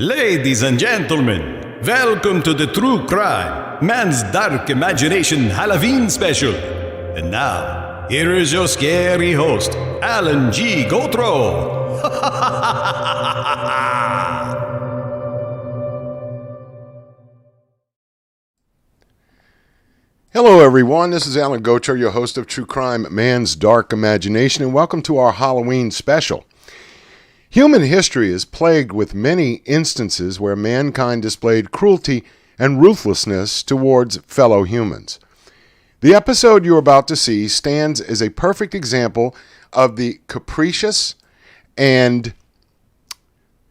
Ladies and gentlemen, welcome to the True Crime Man's Dark Imagination Halloween Special. And now, here is your scary host, Alan G. Gauthreaux. Hello everyone, this is Alan Gauthreaux, your host of True Crime Man's Dark Imagination, and welcome to our Halloween special. Human history is plagued with many instances where mankind displayed cruelty and ruthlessness towards fellow humans. The episode you're about to see stands as a perfect example of the capricious and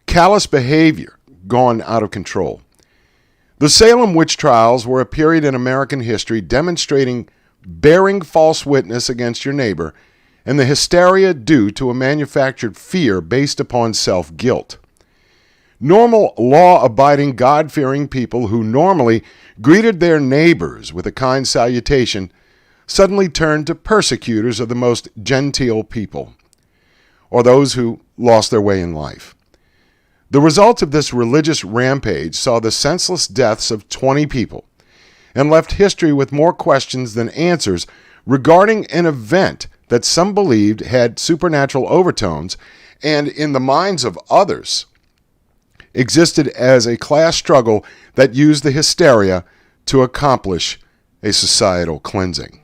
callous behavior gone out of control. The Salem witch trials were a period in American history demonstrating bearing false witness against your neighbor and the hysteria due to a manufactured fear based upon self-guilt. Normal, law-abiding, God-fearing people who normally greeted their neighbors with a kind salutation suddenly turned to persecutors of the most genteel people, or those who lost their way in life. The result of this religious rampage saw the senseless deaths of 20 people and left history with more questions than answers regarding an event that some believed had supernatural overtones and, in the minds of others, existed as a class struggle that used the hysteria to accomplish a societal cleansing.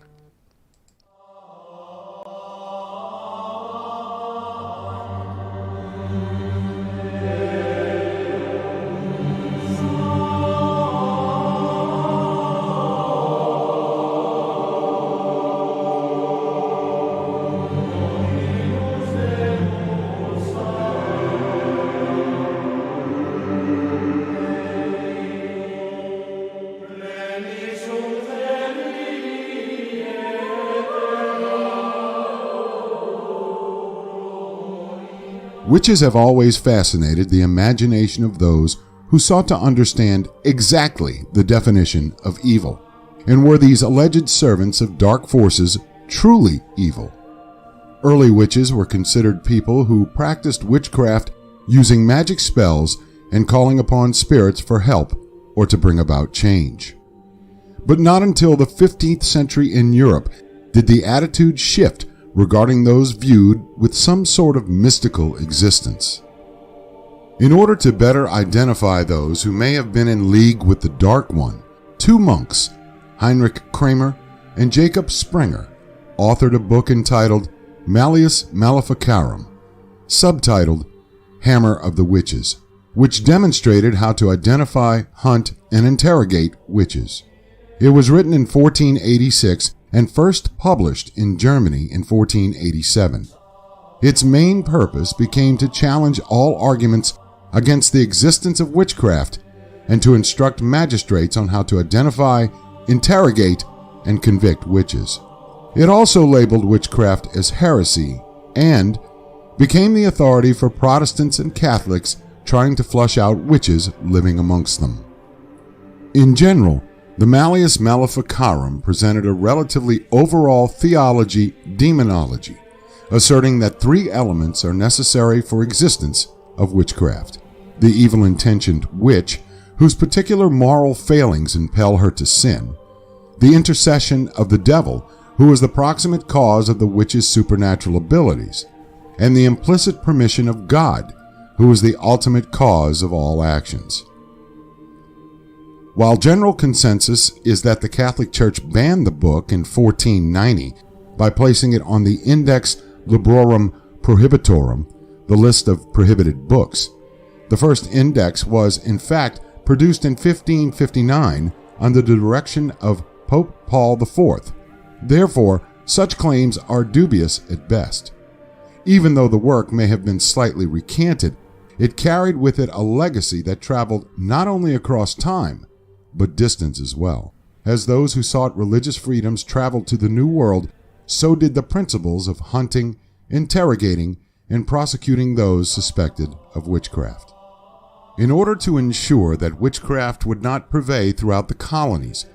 Witches have always fascinated the imagination of those who sought to understand exactly the definition of evil. And were these alleged servants of dark forces truly evil? Early witches were considered people who practiced witchcraft using magic spells and calling upon spirits for help or to bring about change. But not until the 15th century in Europe did the attitude shift regarding those viewed with some sort of mystical existence. In order to better identify those who may have been in league with the Dark One, two monks, Heinrich Kramer and Jacob Sprenger, authored a book entitled Malleus Maleficarum, subtitled Hammer of the Witches, which demonstrated how to identify, hunt, and interrogate witches. It was written in 1486 and first published in Germany in 1487. Its main purpose became to challenge all arguments against the existence of witchcraft and to instruct magistrates on how to identify, interrogate, and convict witches. It also labeled witchcraft as heresy and became the authority for Protestants and Catholics trying to flush out witches living amongst them. In general, the Malleus Maleficarum presented a relatively overall theology demonology, asserting that three elements are necessary for existence of witchcraft: the evil-intentioned witch, whose particular moral failings impel her to sin; the intercession of the devil, who is the proximate cause of the witch's supernatural abilities; and the implicit permission of God, who is the ultimate cause of all actions. While general consensus is that the Catholic Church banned the book in 1490 by placing it on the Index Librorum Prohibitorum, the list of prohibited books, the first index was, in fact, produced in 1559 under the direction of Pope Paul IV. Therefore, such claims are dubious at best. Even though the work may have been slightly recanted, it carried with it a legacy that traveled not only across time, but distance as well. As those who sought religious freedoms traveled to the New World, so did the principles of hunting, interrogating, and prosecuting those suspected of witchcraft. In order to ensure that witchcraft would not pervade throughout the colonies,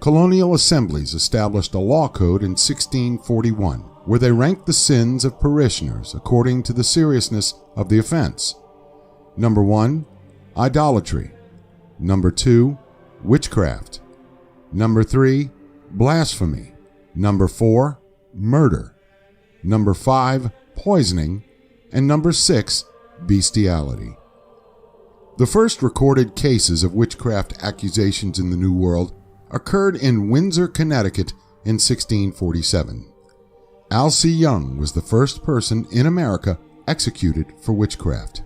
colonial assemblies established a law code in 1641, where they ranked the sins of parishioners according to the seriousness of the offense. Number 1, idolatry. Number 2, witchcraft. Number 3, blasphemy. Number 4, murder. Number 5, poisoning. And number 6, bestiality. The first recorded cases of witchcraft accusations in the New World occurred in Windsor, Connecticut in 1647. Alcee Young was the first person in America executed for witchcraft.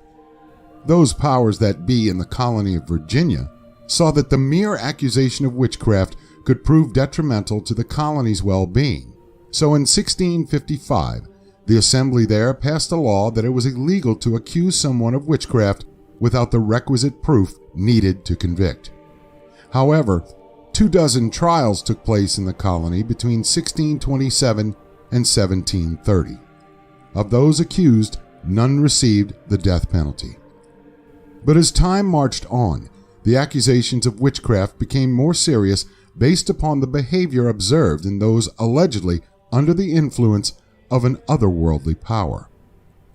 Those powers that be in the colony of Virginia saw that the mere accusation of witchcraft could prove detrimental to the colony's well-being. So in 1655, the assembly there passed a law that it was illegal to accuse someone of witchcraft without the requisite proof needed to convict. However, 24 trials took place in the colony between 1627 and 1730. Of those accused, none received the death penalty. But as time marched on, the accusations of witchcraft became more serious based upon the behavior observed in those allegedly under the influence of an otherworldly power.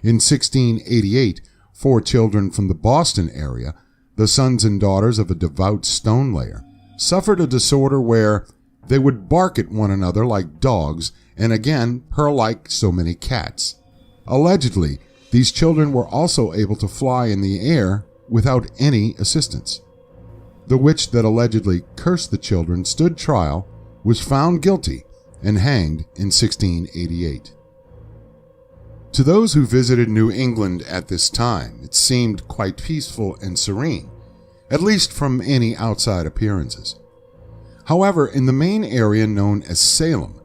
In 1688, 4 children from the Boston area, the sons and daughters of a devout stonelayer, suffered a disorder where they would bark at one another like dogs and again purr like so many cats. Allegedly, these children were also able to fly in the air without any assistance. The witch that allegedly cursed the children stood trial, was found guilty, and hanged in 1688. To those who visited New England at this time, it seemed quite peaceful and serene, at least from any outside appearances. However, in the main area known as Salem,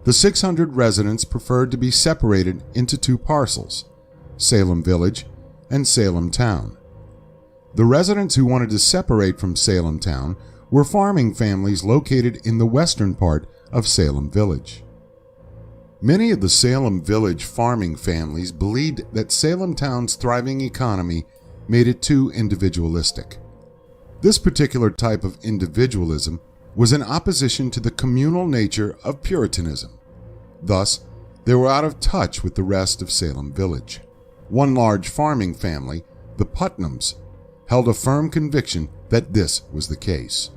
the 600 residents preferred to be separated into 2 parcels, Salem Village and Salem Town. The residents who wanted to separate from Salem Town were farming families located in the western part of Salem Village. Many of the Salem Village farming families believed that Salem Town's thriving economy made it too individualistic. This particular type of individualism was in opposition to the communal nature of Puritanism. Thus, they were out of touch with the rest of Salem Village. One large farming family, the Putnams, held a firm conviction that this was the case.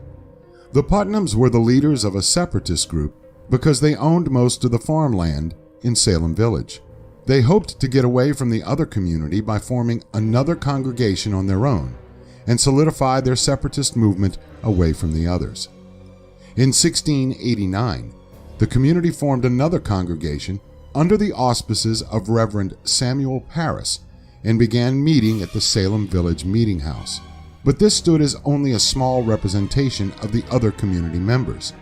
The Putnams were the leaders of a separatist group because they owned most of the farmland in Salem Village. They hoped to get away from the other community by forming another congregation on their own and solidify their separatist movement away from the others. In 1689, the community formed another congregation under the auspices of Reverend Samuel Parris and began meeting at the Salem Village Meeting House. But this stood as only a small representation of the other community members.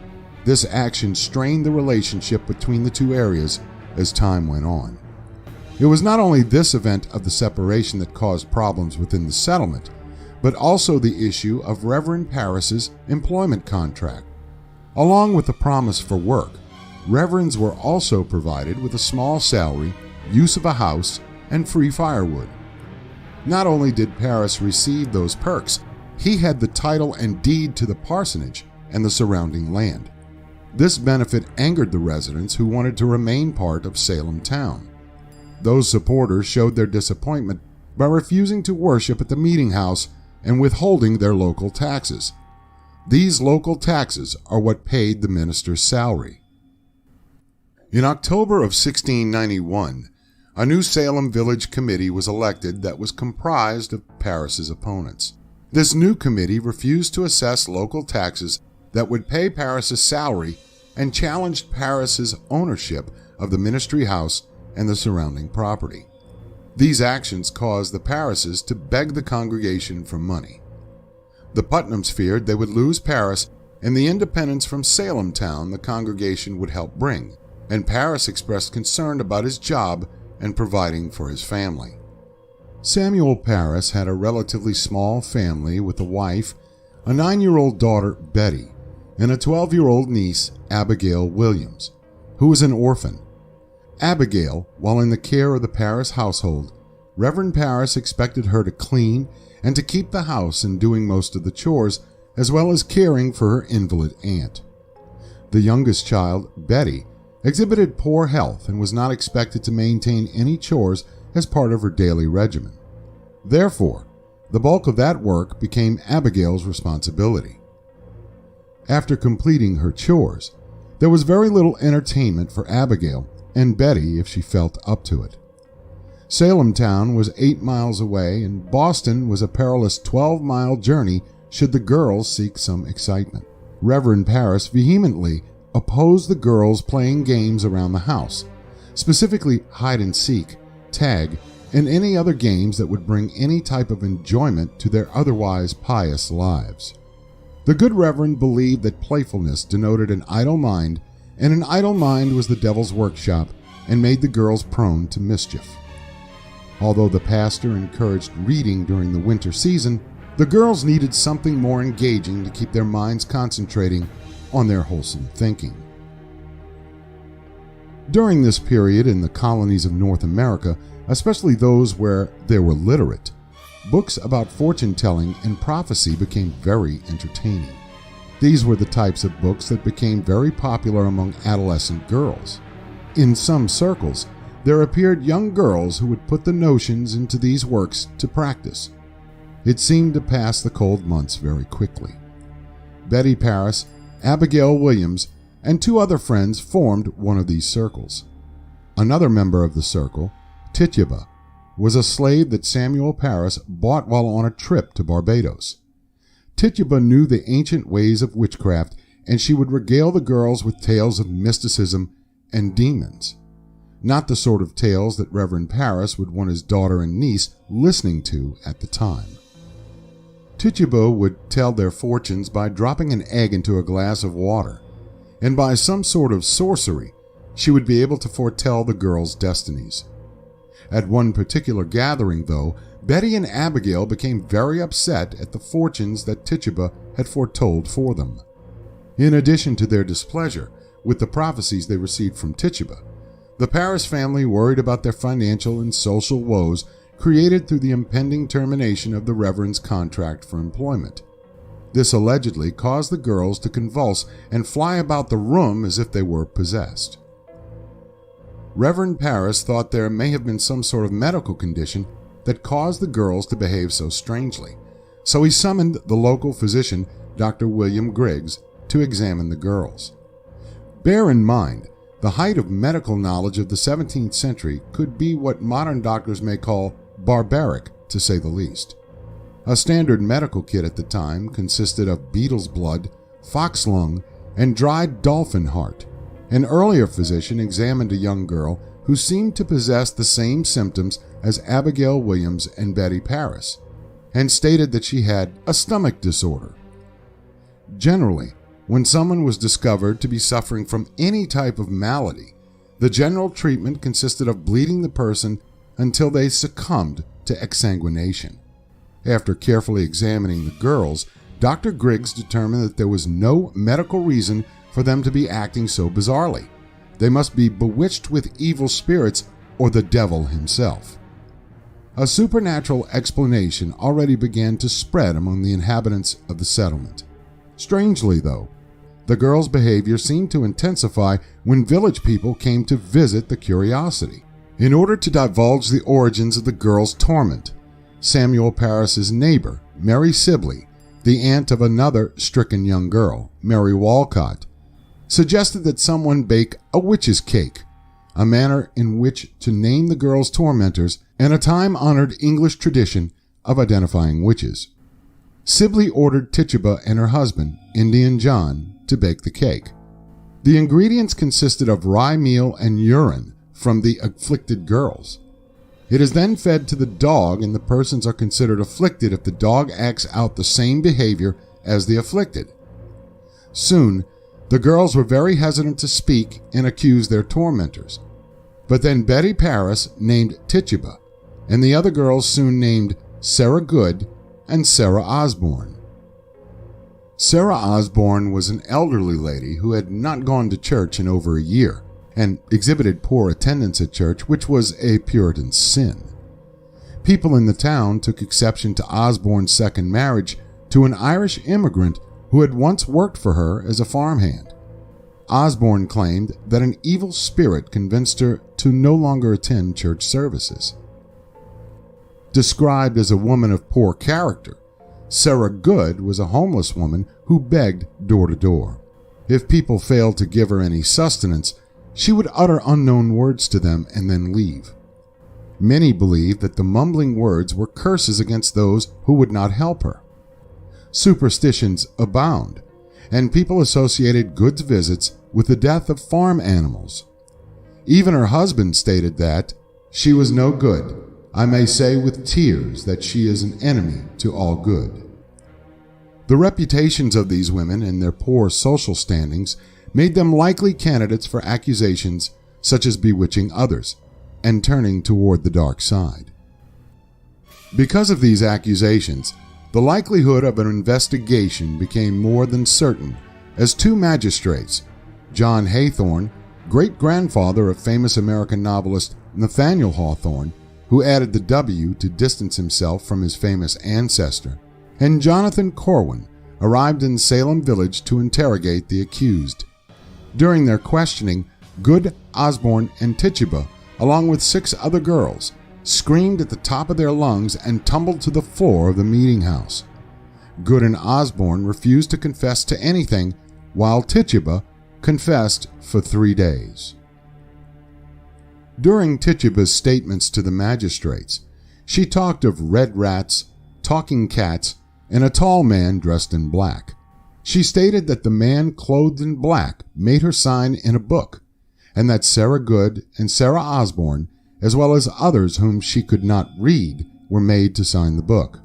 This action strained the relationship between the 2 areas as time went on. It was not only this event of the separation that caused problems within the settlement, but also the issue of Reverend Parris's employment contract. Along with the promise for work, reverends were also provided with a small salary, use of a house, and free firewood. Not only did Parris receive those perks, he had the title and deed to the parsonage and the surrounding land. This benefit angered the residents who wanted to remain part of Salem Town. Those supporters showed their disappointment by refusing to worship at the meeting house and withholding their local taxes. These local taxes are what paid the minister's salary. In October of 1691, a new Salem Village Committee was elected that was comprised of Parris's opponents. This new committee refused to assess local taxes that would pay Parris's salary and challenged Parris's ownership of the ministry house and the surrounding property. These actions caused the Parrises to beg the congregation for money. The Putnams feared they would lose Parris and the independence from Salem Town the congregation would help bring, and Parris expressed concern about his job and providing for his family. Samuel Parris had a relatively small family with a wife, a 9-year-old daughter, Betty, and a 12-year-old niece, Abigail Williams, who was an orphan. Abigail, while in the care of the Parris household, Reverend Parris expected her to clean and to keep the house and doing most of the chores, as well as caring for her invalid aunt. The youngest child, Betty, exhibited poor health and was not expected to maintain any chores as part of her daily regimen. Therefore, The bulk of that work became Abigail's responsibility. After completing her chores, there was very little entertainment for Abigail and Betty if she felt up to it. Salem town was 8 miles away, and Boston was a perilous 12-mile journey should the girls seek some excitement. Reverend Parris vehemently opposed the girls playing games around the house, specifically hide and seek, tag, and any other games that would bring any type of enjoyment to their otherwise pious lives. The good Reverend believed that playfulness denoted an idle mind, and an idle mind was the devil's workshop and made the girls prone to mischief. Although the pastor encouraged reading during the winter season, the girls needed something more engaging to keep their minds concentrating on their wholesome thinking. During this period in the colonies of North America, especially those where they were literate, books about fortune-telling and prophecy became very entertaining. These were the types of books that became very popular among adolescent girls. In some circles, there appeared young girls who would put the notions into these works to practice. It seemed to pass the cold months very quickly. Betty Parris, Abigail Williams, and 2 other friends formed one of these circles. Another member of the circle, Tituba, was a slave that Samuel Parris bought while on a trip to Barbados. Tituba knew the ancient ways of witchcraft, and she would regale the girls with tales of mysticism and demons. Not the sort of tales that Reverend Parris would want his daughter and niece listening to at the time. Tituba would tell their fortunes by dropping an egg into a glass of water, and by some sort of sorcery, she would be able to foretell the girls' destinies. At one particular gathering, though, Betty and Abigail became very upset at the fortunes that Tituba had foretold for them. In addition to their displeasure with the prophecies they received from Tituba, the Parris family worried about their financial and social woes created through the impending termination of the Reverend's contract for employment. This allegedly caused the girls to convulse and fly about the room as if they were possessed. Reverend Parris thought there may have been some sort of medical condition that caused the girls to behave so strangely, so he summoned the local physician, Dr. William Griggs, to examine the girls. Bear in mind, the height of medical knowledge of the 17th century could be what modern doctors may call barbaric, to say the least. A standard medical kit at the time consisted of beetle's blood, fox lung, and dried dolphin heart. An earlier physician examined a young girl who seemed to possess the same symptoms as Abigail Williams and Betty Parris, and stated that she had a stomach disorder. Generally, when someone was discovered to be suffering from any type of malady, the general treatment consisted of bleeding the person until they succumbed to exsanguination. After carefully examining the girls, Dr. Griggs determined that there was no medical reason for them to be acting so bizarrely. They must be bewitched with evil spirits or the devil himself. A supernatural explanation already began to spread among the inhabitants of the settlement. Strangely, though, the girls' behavior seemed to intensify when village people came to visit the curiosity. In order to divulge the origins of the girls' torment, Samuel Parris's neighbor, Mary Sibley, the aunt of another stricken young girl, Mary Walcott, suggested that someone bake a witch's cake, a manner in which to name the girls' tormentors and a time-honored English tradition of identifying witches. Sibley ordered Tituba and her husband, Indian John, to bake the cake. The ingredients consisted of rye meal and urine from the afflicted girls. It is then fed to the dog, and the persons are considered afflicted if the dog acts out the same behavior as the afflicted. Soon, the girls were very hesitant to speak and accuse their tormentors. But then Betty Parris named Tituba, and the other girls soon named Sarah Good and Sarah Osborne. Sarah Osborne was an elderly lady who had not gone to church in over a year and exhibited poor attendance at church, which was a Puritan sin. People in the town took exception to Osborne's second marriage to an Irish immigrant who had once worked for her as a farmhand. Osborne claimed that an evil spirit convinced her to no longer attend church services. described as a woman of poor character, Sarah Good was a homeless woman who begged door to door. If people failed to give her any sustenance, she would utter unknown words to them and then leave. Many believed that the mumbling words were curses against those who would not help her. Superstitions abound, and people associated Good's visits with the death of farm animals. Even her husband stated that she was no good. I may say with tears that she is an enemy to all good. The reputations of these women and their poor social standings made them likely candidates for accusations such as bewitching others and turning toward the dark side. Because of these accusations, the likelihood of an investigation became more than certain as two magistrates, John Haythorne, great-grandfather of famous American novelist Nathaniel Hawthorne, who added the W to distance himself from his famous ancestor, and Jonathan Corwin, arrived in Salem Village to interrogate the accused. During their questioning, Good, Osborne, and Tituba, along with 6 other girls, screamed at the top of their lungs and tumbled to the floor of the meeting house. Good and Osborne refused to confess to anything, while Tituba confessed for 3 days. During Tituba's statements to the magistrates, she talked of red rats, talking cats, and a tall man dressed in black. She stated that the man clothed in black made her sign in a book, and that Sarah Good and Sarah Osborne, as well as others whom she could not read, were made to sign the book.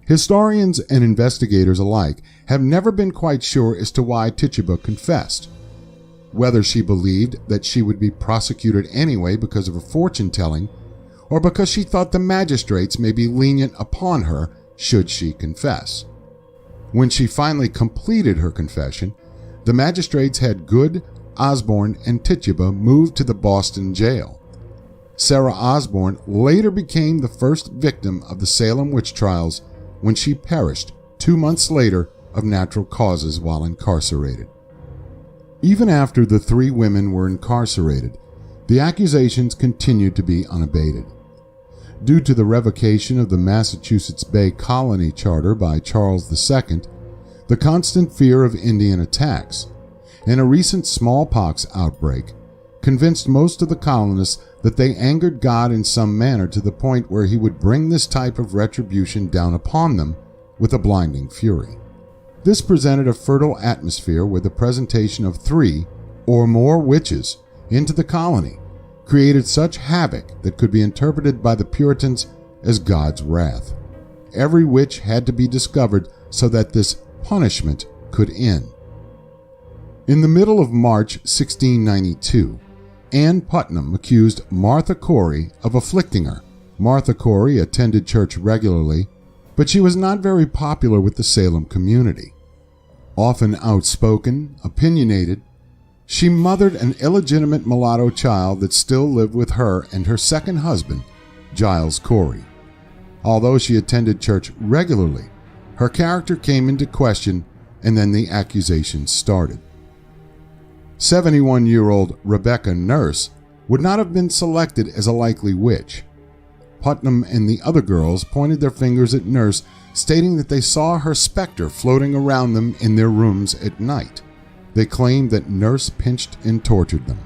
Historians and investigators alike have never been quite sure as to why Tituba confessed. Whether she believed that she would be prosecuted anyway because of her fortune-telling, or because she thought the magistrates may be lenient upon her should she confess. When she finally completed her confession, the magistrates had Good, Osborne, and Tituba moved to the Boston jail. Sarah Osborne later became the first victim of the Salem witch trials when she perished 2 months later of natural causes while incarcerated. Even after the 3 women were incarcerated, the accusations continued to be unabated. Due to the revocation of the Massachusetts Bay Colony Charter by Charles II, the constant fear of Indian attacks, and a recent smallpox outbreak convinced most of the colonists that they angered God in some manner to the point where he would bring this type of retribution down upon them with a blinding fury. This presented a fertile atmosphere where the presentation of 3 or more witches into the colony created such havoc that could be interpreted by the Puritans as God's wrath. Every witch had to be discovered so that this punishment could end. In the middle of March 1692, Ann Putnam accused Martha Corey of afflicting her. Martha Corey attended church regularly, but she was not very popular with the Salem community. Often outspoken, opinionated, she mothered an illegitimate mulatto child that still lived with her and her second husband, Giles Corey. Although she attended church regularly, her character came into question, and then the accusations started. 71-year-old Rebecca Nurse would not have been selected as a likely witch. Putnam and the other girls pointed their fingers at Nurse, stating that they saw her specter floating around them in their rooms at night. They claimed that Nurse pinched and tortured them.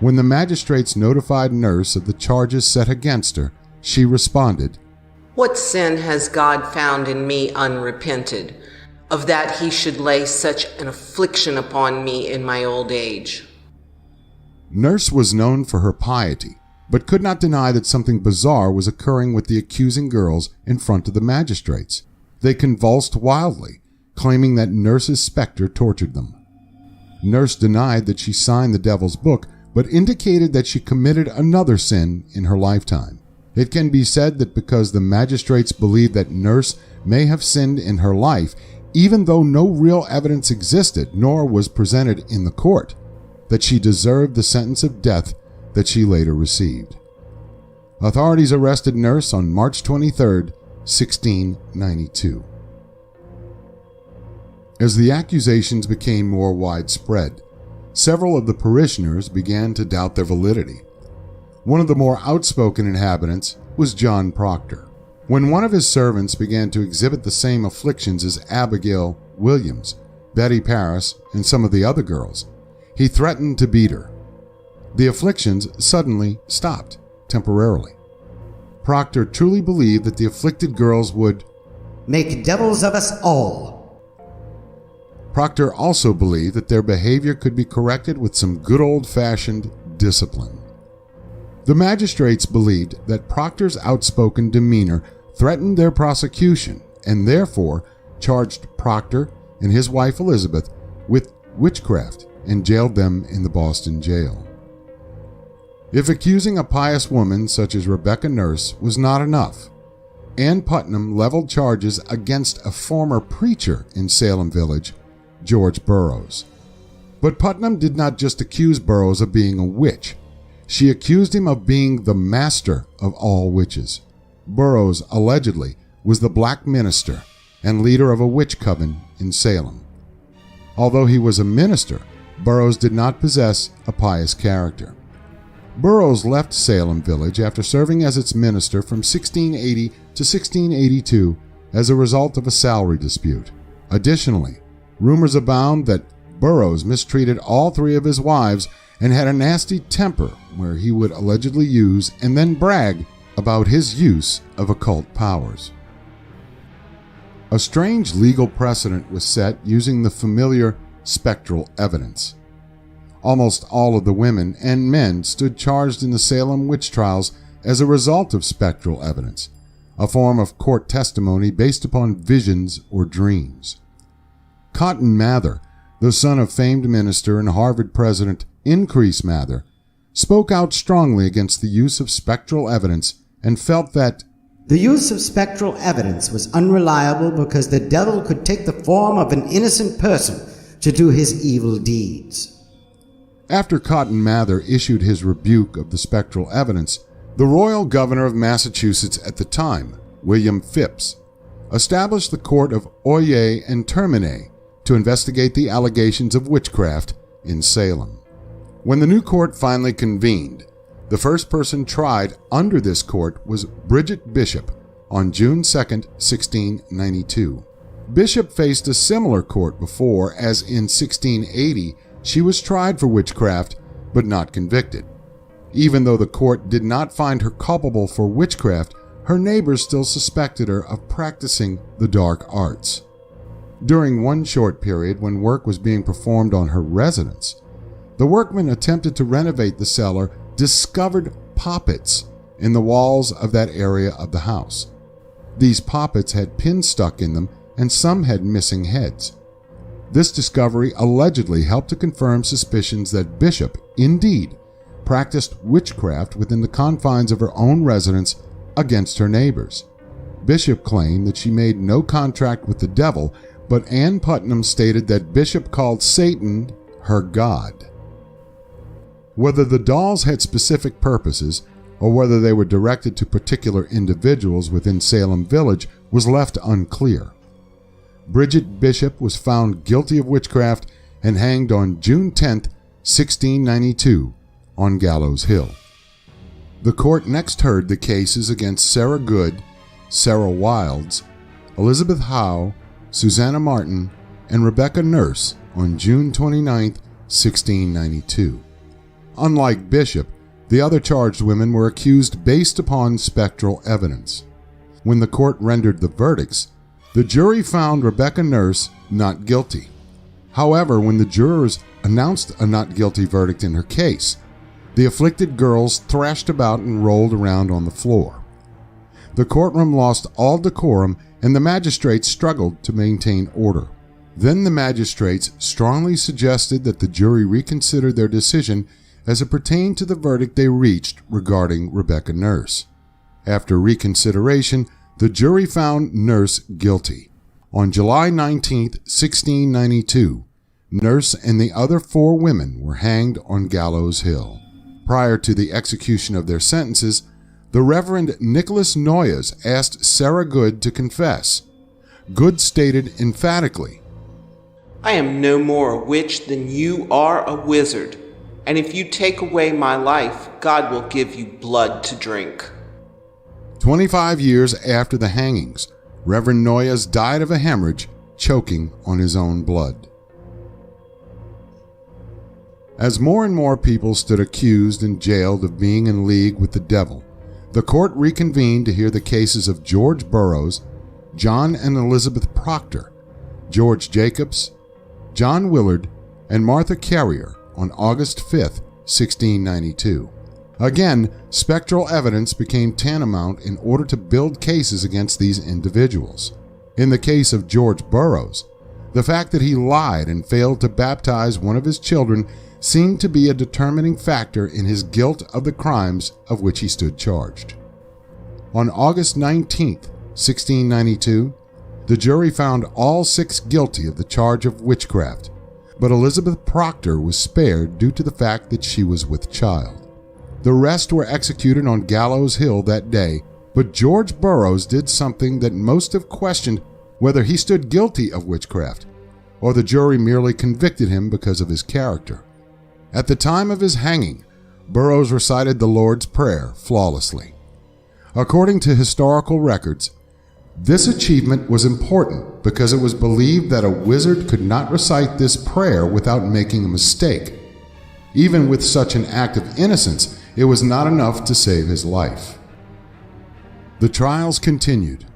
When the magistrates notified Nurse of the charges set against her, she responded, "What sin has God found in me unrepented, of that he should lay such an affliction upon me in my old age?" Nurse was known for her piety, but could not deny that something bizarre was occurring with the accusing girls in front of the magistrates. They convulsed wildly, claiming that Nurse's specter tortured them. Nurse denied that she signed the devil's book, but indicated that she committed another sin in her lifetime. It can be said that because the magistrates believed that Nurse may have sinned in her life, even though no real evidence existed nor was presented in the court, that she deserved the sentence of death that she later received. Authorities arrested Nurse on March 23, 1692. As the accusations became more widespread, several of the parishioners began to doubt their validity. One of the more outspoken inhabitants, was John Proctor. When one of his servants began to exhibit the same afflictions as Abigail Williams, Betty Paris, and some of the other girls, he threatened to beat her. The afflictions suddenly stopped, temporarily. Proctor truly believed that the afflicted girls would make devils of us all. Proctor also believed that their behavior could be corrected with some good old-fashioned discipline. The magistrates believed that Proctor's outspoken demeanor threatened their prosecution and therefore charged Proctor and his wife Elizabeth with witchcraft and jailed them in the Boston jail. If accusing a pious woman such as Rebecca Nurse was not enough, Ann Putnam leveled charges against a former preacher in Salem Village, George Burroughs. But Putnam did not just accuse Burroughs of being a witch. She accused him of being the master of all witches. Burroughs allegedly was the black minister and leader of a witch coven in Salem. Although he was a minister, Burroughs did not possess a pious character. Burroughs left Salem Village after serving as its minister from 1680 to 1682 as a result of a salary dispute. Additionally, rumors abound that Burroughs mistreated all three of his wives and had a nasty temper where he would allegedly use and then brag about his use of occult powers. A strange legal precedent was set using the familiar spectral evidence. Almost all of the women and men stood charged in the Salem witch trials as a result of spectral evidence, a form of court testimony based upon visions or dreams. Cotton Mather, the son of famed minister and Harvard president Increase Mather, spoke out strongly against the use of spectral evidence and felt that the use of spectral evidence was unreliable because the devil could take the form of an innocent person to do his evil deeds. After Cotton Mather issued his rebuke of the spectral evidence, the royal governor of Massachusetts at the time, William Phips, established the court of Oyez and Termine to investigate the allegations of witchcraft in Salem. When the new court finally convened, the first person tried under this court was Bridget Bishop on June 2, 1692. Bishop faced a similar court before, as in 1680 she was tried for witchcraft but not convicted. Even though the court did not find her culpable for witchcraft, her neighbors still suspected her of practicing the dark arts. During one short period when work was being performed on her residence, the workmen attempted to renovate the cellar discovered poppets in the walls of that area of the house. These poppets had pins stuck in them and some had missing heads. This discovery allegedly helped to confirm suspicions that Bishop, indeed, practiced witchcraft within the confines of her own residence against her neighbors. Bishop claimed that she made no contract with the devil, but Ann Putnam stated that Bishop called Satan her god. Whether the dolls had specific purposes or whether they were directed to particular individuals within Salem Village was left unclear. Bridget Bishop was found guilty of witchcraft and hanged on June 10, 1692, on Gallows Hill. The court next heard the cases against Sarah Good, Sarah Wilds, Elizabeth Howe, Susanna Martin, and Rebecca Nurse on June 29, 1692. Unlike Bishop, the other charged women were accused based upon spectral evidence. When the court rendered the verdicts, the jury found Rebecca Nurse not guilty. However, when the jurors announced a not guilty verdict in her case, the afflicted girls thrashed about and rolled around on the floor. The courtroom lost all decorum and the magistrates struggled to maintain order. Then the magistrates strongly suggested that the jury reconsider their decision as it pertained to the verdict they reached regarding Rebecca Nurse. After reconsideration, the jury found Nurse guilty. On July 19, 1692, Nurse and the other 4 women were hanged on Gallows Hill. Prior to the execution of their sentences, the Reverend Nicholas Noyes asked Sarah Good to confess. Good stated emphatically, I am no more a witch than you are a wizard, and if you take away my life, God will give you blood to drink. 25 years after the hangings, Reverend Noyes died of a hemorrhage, choking on his own blood. As more and more people stood accused and jailed of being in league with the devil, the court reconvened to hear the cases of George Burroughs, John and Elizabeth Proctor, George Jacobs, John Willard, and Martha Carrier on August 5, 1692. Again, spectral evidence became tantamount in order to build cases against these individuals. In the case of George Burroughs, the fact that he lied and failed to baptize one of his children seemed to be a determining factor in his guilt of the crimes of which he stood charged. On August 19, 1692, the jury found all 6 guilty of the charge of witchcraft, but Elizabeth Proctor was spared due to the fact that she was with child. The rest were executed on Gallows Hill that day, but George Burroughs did something that most have questioned whether he stood guilty of witchcraft, or the jury merely convicted him because of his character. At the time of his hanging, Burroughs recited the Lord's Prayer flawlessly. According to historical records, this achievement was important because it was believed that a wizard could not recite this prayer without making a mistake. Even with such an act of innocence, it was not enough to save his life. The trials continued.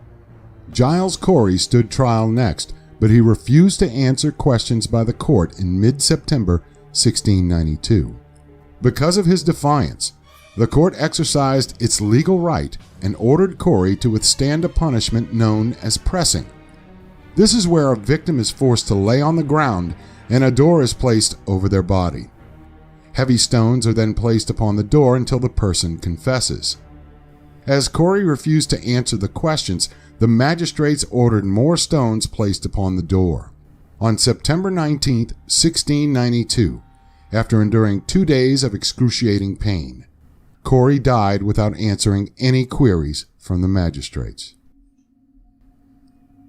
Giles Corey stood trial next, but he refused to answer questions by the court in mid-September 1692. Because of his defiance, the court exercised its legal right and ordered Corey to withstand a punishment known as pressing. This is where a victim is forced to lay on the ground and a door is placed over their body. Heavy stones are then placed upon the door until the person confesses. As Corey refused to answer the questions, the magistrates ordered more stones placed upon the door. On September 19, 1692, after enduring 2 days of excruciating pain, Corey died without answering any queries from the magistrates.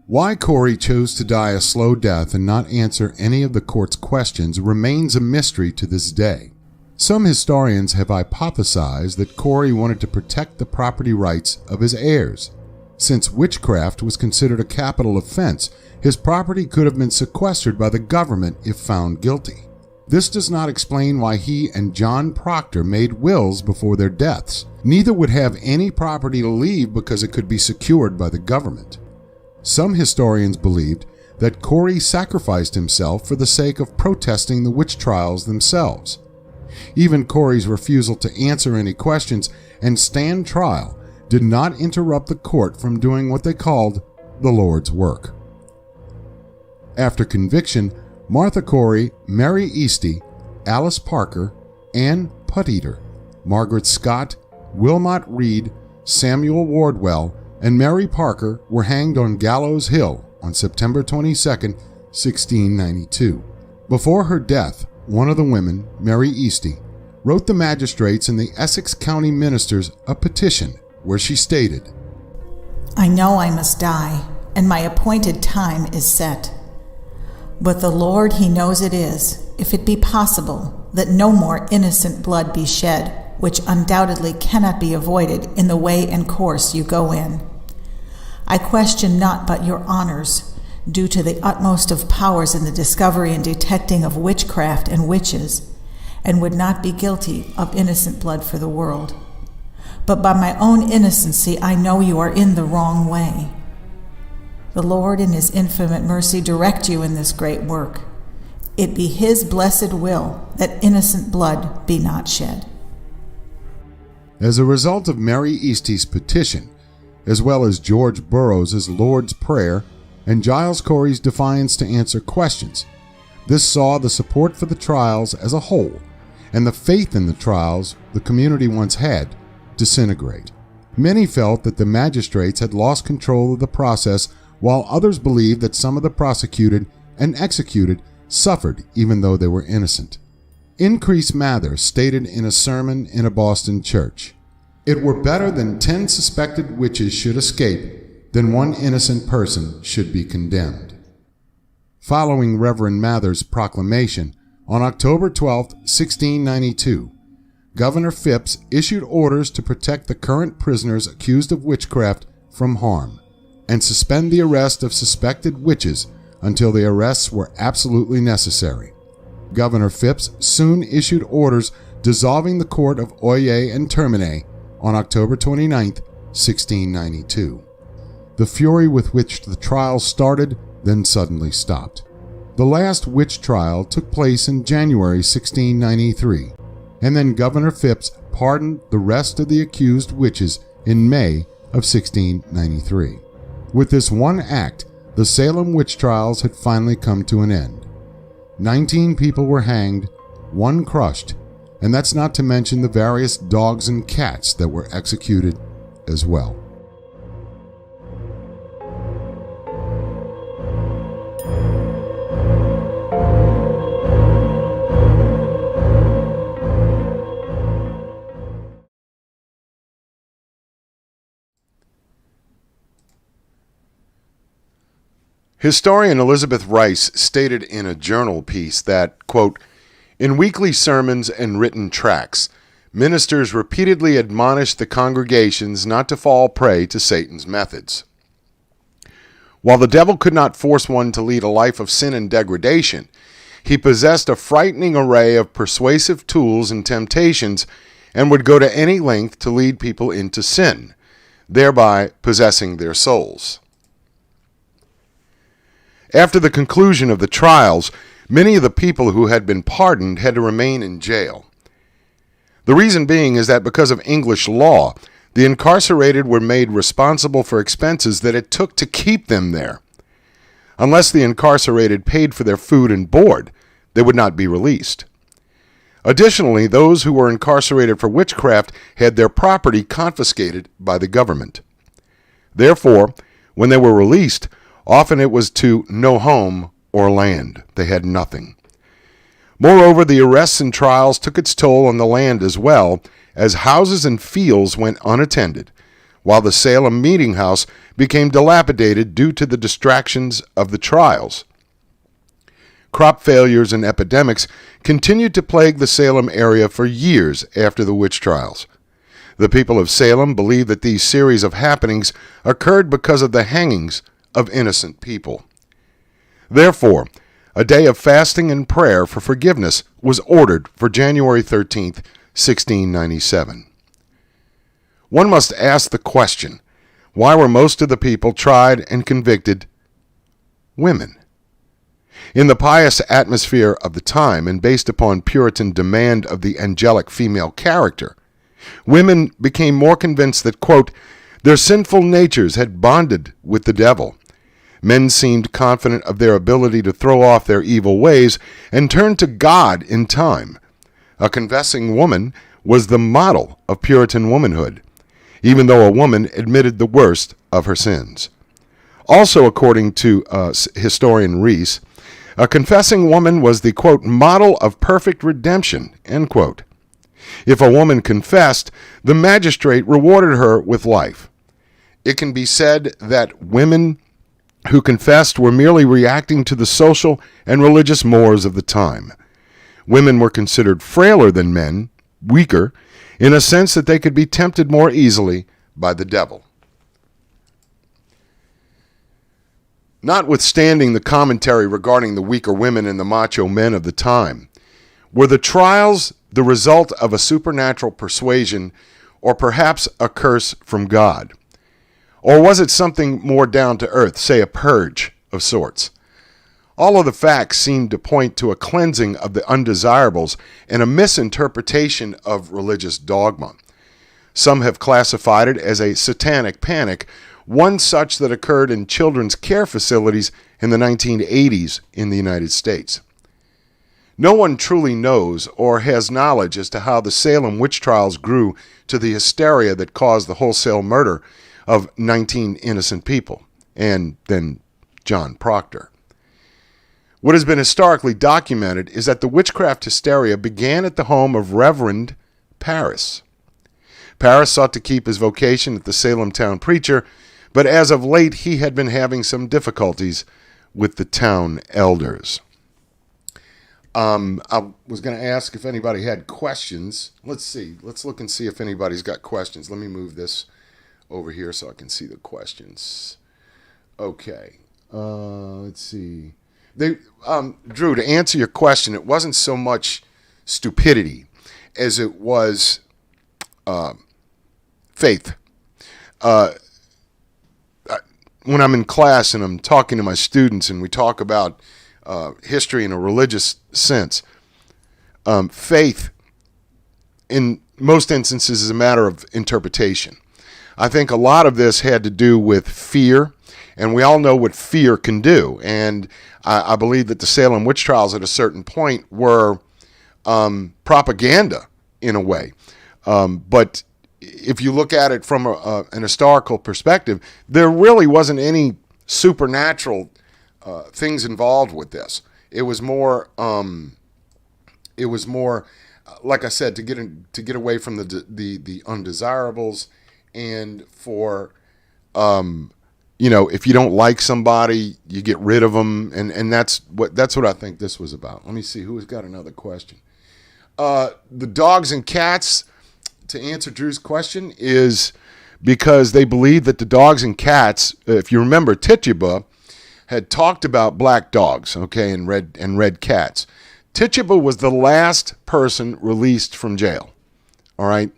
Why Corey chose to die a slow death and not answer any of the court's questions remains a mystery to this day. Some historians have hypothesized that Corey wanted to protect the property rights of his heirs. Since witchcraft was considered a capital offense, his property could have been sequestered by the government if found guilty. This does not explain why he and John Proctor made wills before their deaths. Neither would have any property to leave because it could be secured by the government. Some historians believed that Corey sacrificed himself for the sake of protesting the witch trials themselves. Even Corey's refusal to answer any questions and stand trial did not interrupt the court from doing what they called the Lord's work. After conviction, Martha Corey, Mary Easty, Alice Parker, Ann Putteater, Margaret Scott, Wilmot Reed, Samuel Wardwell, and Mary Parker were hanged on Gallows Hill on September 22, 1692. Before her death, one of the women, Mary Easty, wrote the magistrates and the Essex County ministers a petition where she stated, "I know I must die, and my appointed time is set. But the Lord he knows it is, if it be possible, that no more innocent blood be shed, which undoubtedly cannot be avoided in the way and course you go in. I question not but your honors, due to the utmost of powers in the discovery and detecting of witchcraft and witches, and would not be guilty of innocent blood for the world. But by my own innocency I know you are in the wrong way. The Lord in his infinite mercy direct you in this great work. It be his blessed will that innocent blood be not shed." As a result of Mary Easty's petition, as well as George Burroughs' Lord's Prayer and Giles Corey's defiance to answer questions, this saw the support for the trials as a whole, and the faith in the trials the community once had, disintegrate. Many felt that the magistrates had lost control of the process, while others believed that some of the prosecuted and executed suffered even though they were innocent. Increase Mather stated in a sermon in a Boston church, "It were better than 10 suspected witches should escape than one innocent person should be condemned." Following Reverend Mather's proclamation, on October 12, 1692, Governor Phipps issued orders to protect the current prisoners accused of witchcraft from harm and suspend the arrest of suspected witches until the arrests were absolutely necessary. Governor Phipps soon issued orders dissolving the court of Oyer and Termine on October 29, 1692. The fury with which the trial started then suddenly stopped. The last witch trial took place in January 1693, and then Governor Phipps pardoned the rest of the accused witches in May of 1693. With this one act, the Salem witch trials had finally come to an end. 19 people were hanged, 1 crushed, and that's not to mention the various dogs and cats that were executed as well. Historian Elizabeth Rice stated in a journal piece that, quote, "In weekly sermons and written tracts, ministers repeatedly admonished the congregations not to fall prey to Satan's methods. While the devil could not force one to lead a life of sin and degradation, he possessed a frightening array of persuasive tools and temptations and would go to any length to lead people into sin, thereby possessing their souls." After the conclusion of the trials, many of the people who had been pardoned had to remain in jail. The reason being is that because of English law, the incarcerated were made responsible for expenses that it took to keep them there. Unless the incarcerated paid for their food and board, they would not be released. Additionally, those who were incarcerated for witchcraft had their property confiscated by the government. Therefore, when they were released, often it was to no home or land. They had nothing. Moreover, the arrests and trials took its toll on the land as well, as houses and fields went unattended, while the Salem meeting house became dilapidated due to the distractions of the trials. Crop failures and epidemics continued to plague the Salem area for years after the witch trials. The people of Salem believe that these series of happenings occurred because of the hangings of innocent people. Therefore, a day of fasting and prayer for forgiveness was ordered for January 13th, 1697. One must ask the question, why were most of the people tried and convicted women? In the pious atmosphere of the time and based upon Puritan demand of the angelic female character, women became more convinced that, quote, their sinful natures had bonded with the devil. Men seemed confident of their ability to throw off their evil ways and turn to God in time. A confessing woman was the model of Puritan womanhood, even though a woman admitted the worst of her sins. Also, according to historian Rees, a confessing woman was the, quote, model of perfect redemption, end quote. If a woman confessed, the magistrate rewarded her with life. It can be said that women who confessed were merely reacting to the social and religious mores of the time. Women were considered frailer than men, weaker, in a sense that they could be tempted more easily by the devil. Notwithstanding the commentary regarding the weaker women and the macho men of the time, were the trials the result of a supernatural persuasion or perhaps a curse from God? Or was it something more down to earth, say a purge of sorts? All of the facts seem to point to a cleansing of the undesirables and a misinterpretation of religious dogma. Some have classified it as a satanic panic, one such that occurred in children's care facilities in the 1980s in the United States. No one truly knows or has knowledge as to how the Salem witch trials grew to the hysteria that caused the wholesale murder of 19 innocent people, and then John Proctor. What has been historically documented is that the witchcraft hysteria began at the home of Reverend Parris. Parris sought to keep his vocation at the Salem town preacher, but as of late he had been having some difficulties with the town elders. I was going to ask if anybody had questions. Let's see. Let's look and see if anybody's got questions. Let me move this over here so I can see the questions. Okay. Let's see. Drew, to answer your question, it wasn't so much stupidity as it was faith. When I'm in class and I'm talking to my students and we talk about history in a religious sense, faith in most instances is a matter of interpretation. I think a lot of this had to do with fear, and we all know what fear can do. And I believe that the Salem witch trials at a certain point were propaganda in a way. But if you look at it from an historical perspective, there really wasn't any supernatural things involved with this. It was more, like I said, to get away from the undesirables, and for if you don't like somebody, you get rid of them, and that's what I think this was about. Let me see who has got another question. The dogs and cats, to answer Drew's question, is because they believe that the dogs and cats, if you remember, Tituba had talked about black dogs, okay, and red cats. Tituba was the last person released from jail. All right.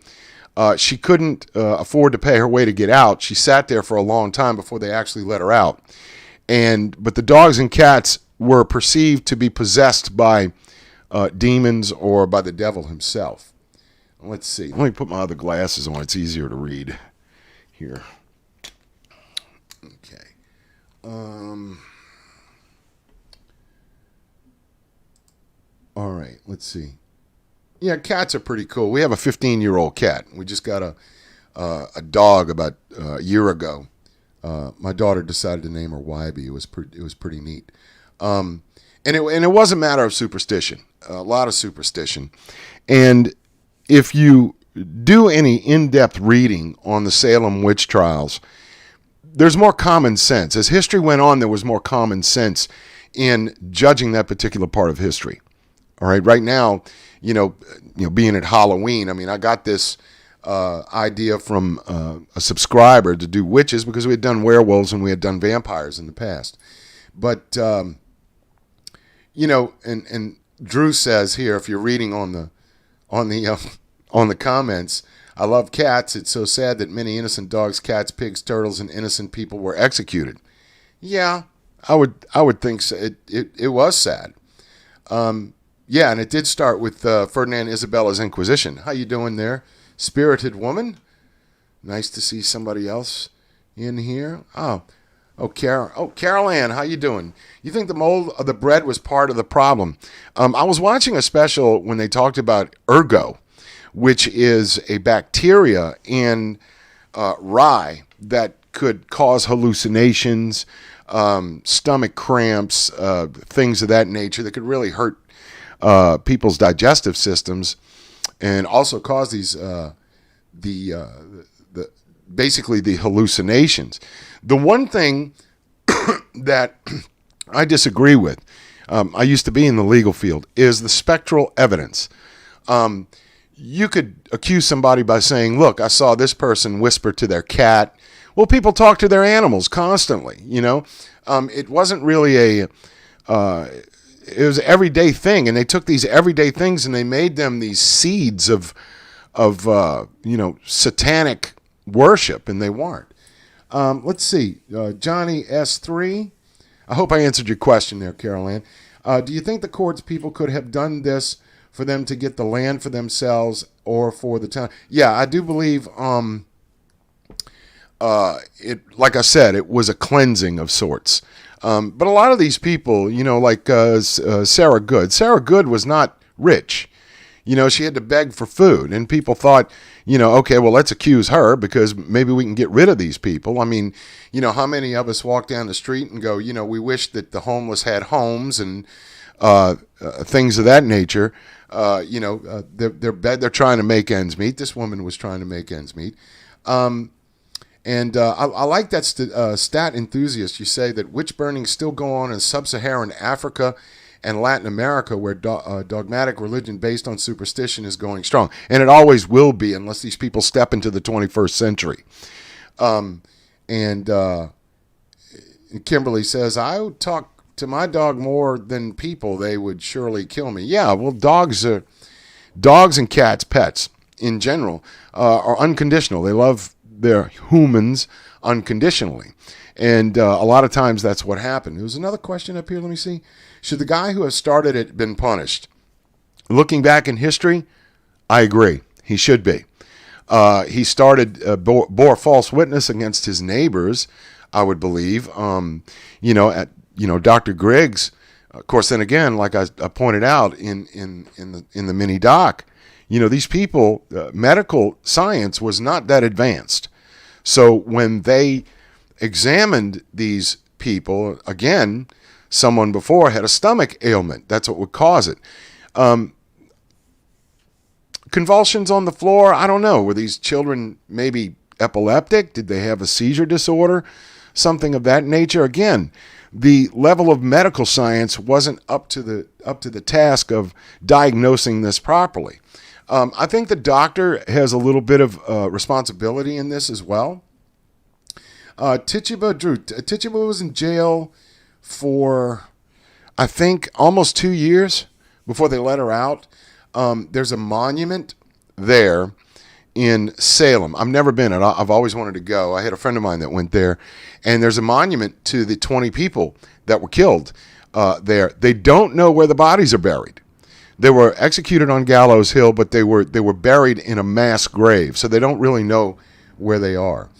She couldn't afford to pay her way to get out. She sat there for a long time before they actually let her out. But the dogs and cats were perceived to be possessed by demons or by the devil himself. Let's see. Let me put my other glasses on. It's easier to read here. Okay. All right. Let's see. Yeah, cats are pretty cool. We have a 15-year-old cat. We just got a dog about a year ago. My daughter decided to name her Wybie. It was pretty neat. And it was a matter of superstition, a lot of superstition. And if you do any in-depth reading on the Salem witch trials, there's more common sense. As history went on, there was more common sense in judging that particular part of history. All right, right now, being at Halloween, I mean, I got this idea from a subscriber to do witches because we had done werewolves and we had done vampires in the past. But, and Drew says here, if you're reading on the comments, I love cats. It's so sad that many innocent dogs, cats, pigs, turtles, and innocent people were executed. Yeah, I would think so. It was sad. Yeah, and it did start with Ferdinand Isabella's Inquisition. How you doing there, spirited woman? Nice to see somebody else in here. Carol Ann, how you doing? You think the mold of the bread was part of the problem? I was watching a special when they talked about ergo, which is a bacteria in rye that could cause hallucinations, stomach cramps, things of that nature that could really hurt people's digestive systems, and also cause these basically the hallucinations. The one thing that I disagree with, I used to be in the legal field, is the spectral evidence. You could accuse somebody by saying, look, I saw this person whisper to their cat. Well, people talk to their animals constantly, It wasn't really it was an everyday thing, and they took these everyday things and they made them these seeds of satanic worship, and they weren't. Let's see. Johnny S3. I hope I answered your question there, Carol Ann. Do you think the courts people could have done this for them to get the land for themselves or for the town? Yeah, I do believe like I said, it was a cleansing of sorts. But a lot of these people, like Sarah Good. Sarah Good was not rich. She had to beg for food, and people thought, okay, well, let's accuse her because maybe we can get rid of these people. I mean, how many of us walk down the street and go, we wish that the homeless had homes and things of that nature. They're trying to make ends meet. This woman was trying to make ends meet. And I like that stat enthusiast. You say that witch burnings still go on in sub-Saharan Africa and Latin America, where dogmatic religion based on superstition is going strong. And it always will be unless these people step into the 21st century. And Kimberly says, I would talk to my dog more than people. They would surely kill me. Yeah, well, dogs and cats, pets in general, are unconditional. They love their humans unconditionally. And a lot of times that's what happened. There was another question up here. Let me see. Should the guy who has started it been punished? Looking back in history, I agree. He should be. He started, bore false witness against his neighbors, I would believe. Dr. Griggs, of course, then again, like I pointed out in the mini doc, these people, medical science was not that advanced. So when they examined these people, again, someone before had a stomach ailment. That's what would cause it. Convulsions on the floor, I don't know. Were these children maybe epileptic? Did they have a seizure disorder? Something of that nature. Again, the level of medical science wasn't up to the task of diagnosing this properly. I think the doctor has a little bit of responsibility in this as well. Tituba was in jail for, I think, almost 2 years before they let her out. There's a monument there in Salem. I've never been, and I've always wanted to go. I had a friend of mine that went there, and there's a monument to the 20 people that were killed there. They don't know where the bodies are buried. They were executed on Gallows Hill, but they were buried in a mass grave, so they don't really know where they are.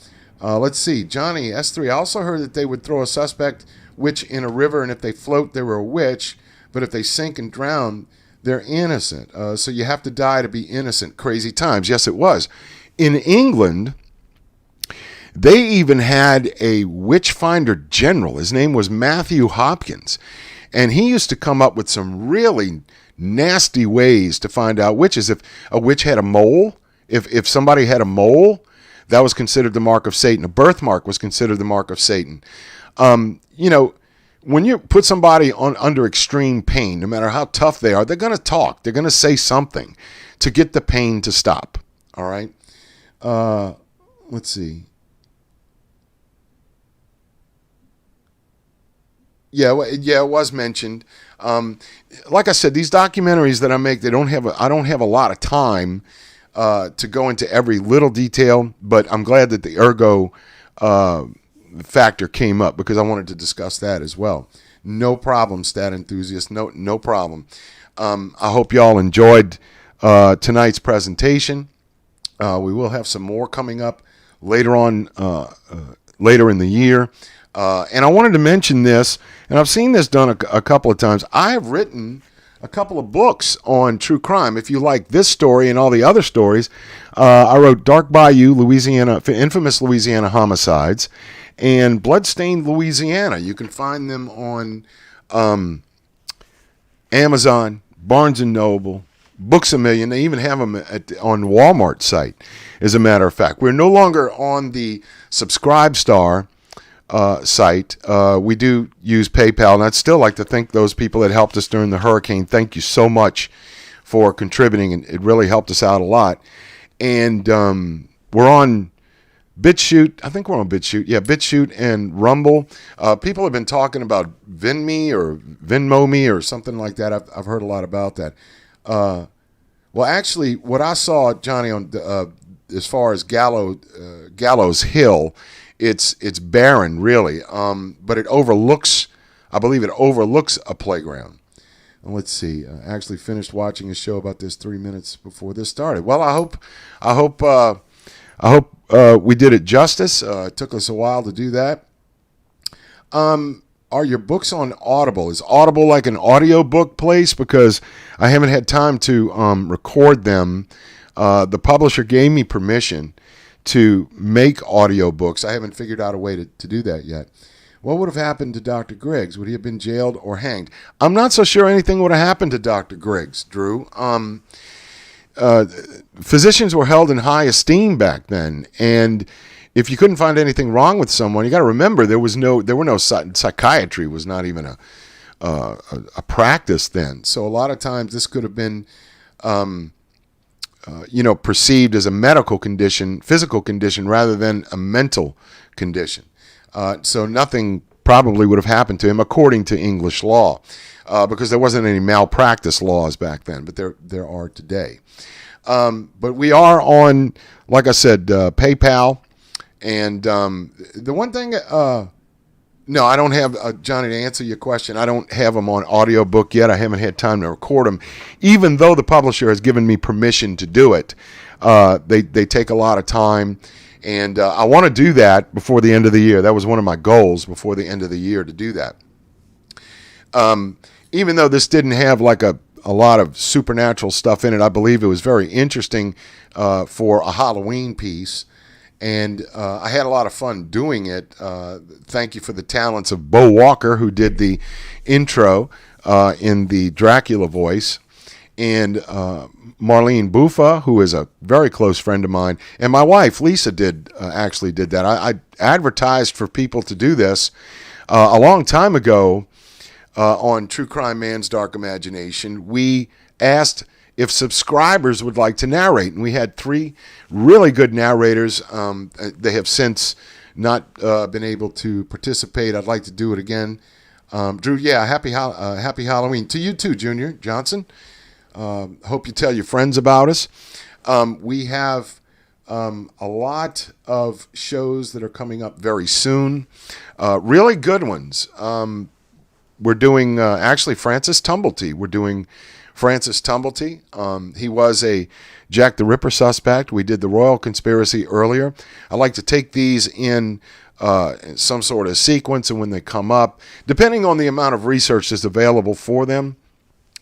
Let's see. Johnny, S3, I also heard that they would throw a suspect witch in a river, and if they float, they were a witch, but if they sink and drown, they're innocent. So you have to die to be innocent. Crazy times. Yes, it was. In England, they even had a witch finder general. His name was Matthew Hopkins, and he used to come up with some really nasty ways to find out witches. If a witch had a mole, if somebody had a mole, that was considered the mark of Satan. A birthmark was considered the mark of Satan. When you put somebody under extreme pain, no matter how tough they are, they're going to talk. They're going to say something to get the pain to stop. All right? Let's see. Yeah, it was mentioned. Like I said, these documentaries that I make, I don't have a lot of time to go into every little detail, but I'm glad that the ergo factor came up because I wanted to discuss that as well. No problem, stat enthusiast. No problem. I hope y'all enjoyed tonight's presentation. We will have some more coming up later on, later in the year. And I wanted to mention this, and I've seen this done a couple of times. I have written a couple of books on true crime. If you like this story and all the other stories, I wrote Dark Bayou, Louisiana, infamous Louisiana homicides, and Bloodstained Louisiana. You can find them on Amazon, Barnes & Noble, Books A Million. They even have them on Walmart site, as a matter of fact. We're no longer on the Subscribestar site. We do use PayPal, and I'd still like to thank those people that helped us during the hurricane. Thank you so much for contributing, and it really helped us out a lot. And we're on BitChute. I think we're on BitChute. Yeah, BitChute and Rumble. People have been talking about VinMe or VinMoMe or something like that. I've heard a lot about that. Well, actually, what I saw, Johnny, on as far as Gallows Hill, it's barren, really, but it overlooks, I believe it overlooks a playground. And let's see, I actually finished watching a show about this 3 minutes before this started. Well, I hope we did it justice. It took us a while to do that. Are your books on Audible? Is Audible like an audiobook place? Because I haven't had time to record them. The publisher gave me permission to make audiobooks. I haven't figured out a way to do that yet. What would have happened to Dr. Griggs? Would he have been jailed or hanged? I'm not so sure anything would have happened to Dr. Griggs, Drew. Physicians were held in high esteem back then, and if you couldn't find anything wrong with someone, you got to remember there were no psychiatry was not even a practice then. So a lot of times this could have been, perceived as a medical condition, physical condition, rather than a mental condition. So nothing probably would have happened to him according to English law, because there wasn't any malpractice laws back then, but there are today. But we are on, like I said, PayPal. And the one thing, no, I don't have, Johnny, to answer your question, I don't have them on audiobook yet. I haven't had time to record them, even though the publisher has given me permission to do it. They take a lot of time, and I want to do that before the end of the year. That was one of my goals before the end of the year, to do that. Even though this didn't have like a lot of supernatural stuff in it, I believe it was very interesting for a Halloween piece. And I had a lot of fun doing it. Thank you for the talents of Bo Walker, who did the intro in the Dracula voice, and Marlene Buffa, who is a very close friend of mine, and my wife Lisa actually did that. I advertised for people to do this a long time ago on True Crime Man's Dark Imagination. We asked if subscribers would like to narrate, and we had 3 really good narrators. They have since not been able to participate. I'd like to do it again. Drew, yeah, happy Halloween to you too, Junior Johnson. Hope you tell your friends about us. We have a lot of shows that are coming up very soon, really good ones. We're doing actually Francis Tumblety. We're doing Francis Tumblety. He was a Jack the Ripper suspect. We did the Royal Conspiracy earlier. I like to take these in some sort of sequence, and when they come up, depending on the amount of research that's available for them.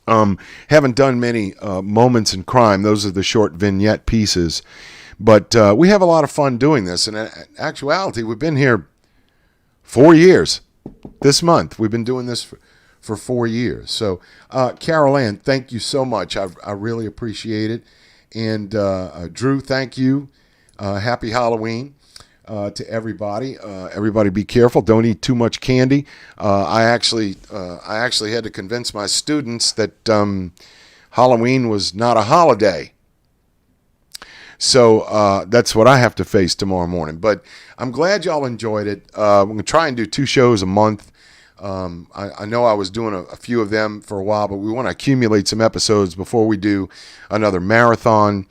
Haven't done many moments in crime. Those are the short vignette pieces. But we have a lot of fun doing this. And in actuality, we've been here 4 years. This month, we've been doing this for 4 years. So, Carol Ann, thank you so much. I really appreciate it. And Drew, thank you. Happy Halloween to everybody. Everybody be careful. Don't eat too much candy. I actually had to convince my students that Halloween was not a holiday. So that's what I have to face tomorrow morning. But I'm glad y'all enjoyed it. I'm going to try and do 2 shows a month. I know I was doing a few of them for a while, but we want to accumulate some episodes before we do another marathon.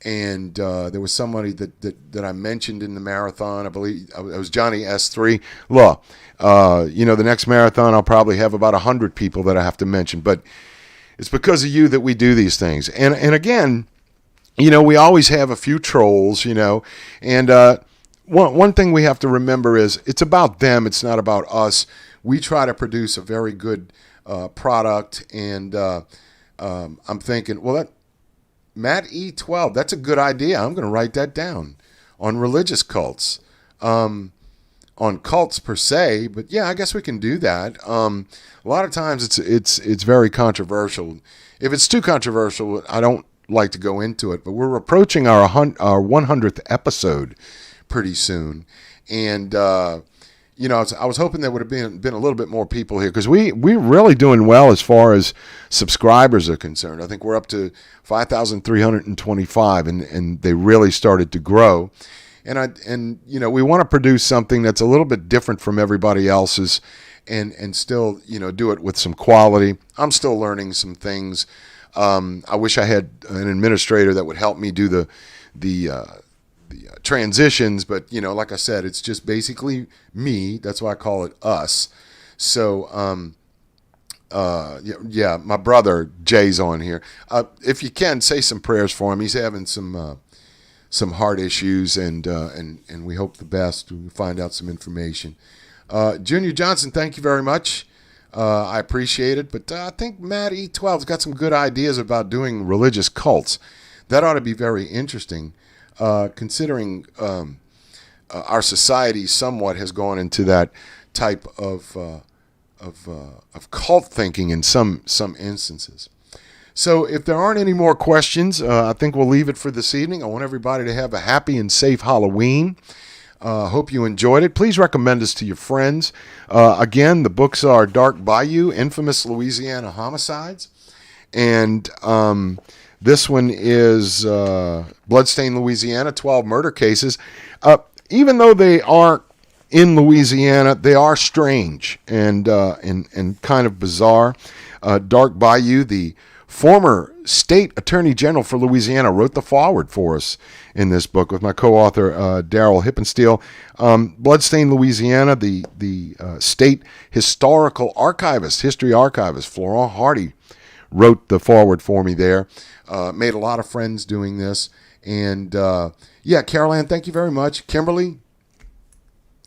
And there was somebody that I mentioned in the marathon. I believe it was Johnny S3. Look, the next marathon I'll probably have about 100 people that I have to mention. But it's because of you that we do these things. And again, we always have a few trolls, and one thing we have to remember is it's about them. It's not about us. We try to produce a very good product, and I'm thinking, well, Matt E12, that's a good idea. I'm going to write that down on religious cults, on cults per se. But yeah, I guess we can do that. A lot of times it's very controversial. If it's too controversial, I don't like to go into it. But we're approaching our 100th episode pretty soon, and I was hoping there would have been a little bit more people here, because we're really doing well as far as subscribers are concerned. I think we're up to 5,325, and they really started to grow. And we want to produce something that's a little bit different from everybody else's, and still do it with some quality. I'm still learning some things. I wish I had an administrator that would help me do the transitions, but like I said, it's just basically me. That's why I call it us. So my brother Jay's on here. If you can, say some prayers for him. He's having some heart issues, and we hope the best. We find out some information. Junior Johnson, thank you very much. I appreciate it, but I think Matt E12's got some good ideas about doing religious cults. That ought to be very interesting. Considering our society somewhat has gone into that type of cult thinking in some instances. So if there aren't any more questions, I think we'll leave it for this evening. I want everybody to have a happy and safe Halloween. Hope you enjoyed it. Please recommend us to your friends. Again, the books are Dark Bayou, Infamous Louisiana Homicides. And this one is Bloodstained Louisiana, 12 Murder Cases. Even though they aren't in Louisiana, they are strange and kind of bizarre. Dark Bayou, the former state attorney general for Louisiana, wrote the foreword for us in this book with my co-author Daryl Hippensteel. Bloodstained Louisiana, the state historical archivist, history archivist, Florent Hardy, wrote the foreword for me there. Made a lot of friends doing this. And Carol Ann, thank you very much. Kimberly,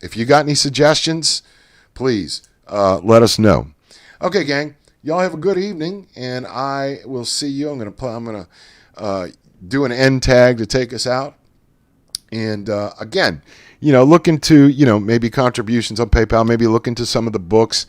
if you got any suggestions, please let us know. Okay, gang. Y'all have a good evening, and I will see you. I'm gonna do an end tag to take us out. And again, look into maybe contributions on PayPal. Maybe look into some of the books.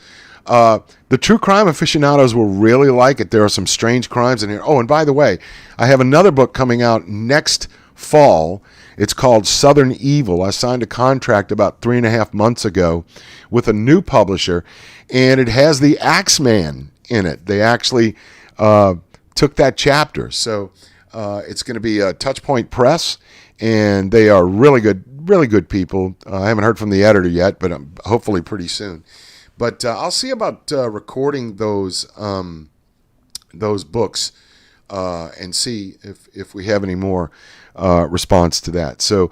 The true crime aficionados will really like it. There are some strange crimes in here. Oh, and by the way, I have another book coming out next fall. It's called Southern Evil. I signed a contract about 3.5 months ago with a new publisher, and it has the Axeman in it. They actually took that chapter. So it's going to be a Touchpoint Press, and they are really good people. I haven't heard from the editor yet, but hopefully pretty soon. But I'll see about recording those books and see if we have any more response to that. So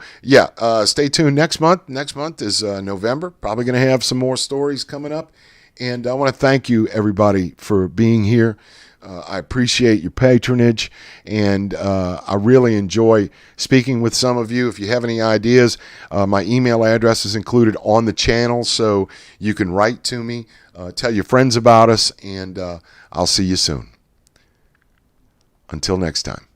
stay tuned next month. Next month is November. Probably going to have some more stories coming up. And I want to thank you, everybody, for being here. I appreciate your patronage, and I really enjoy speaking with some of you. If you have any ideas, my email address is included on the channel, so you can write to me, tell your friends about us, and I'll see you soon. Until next time.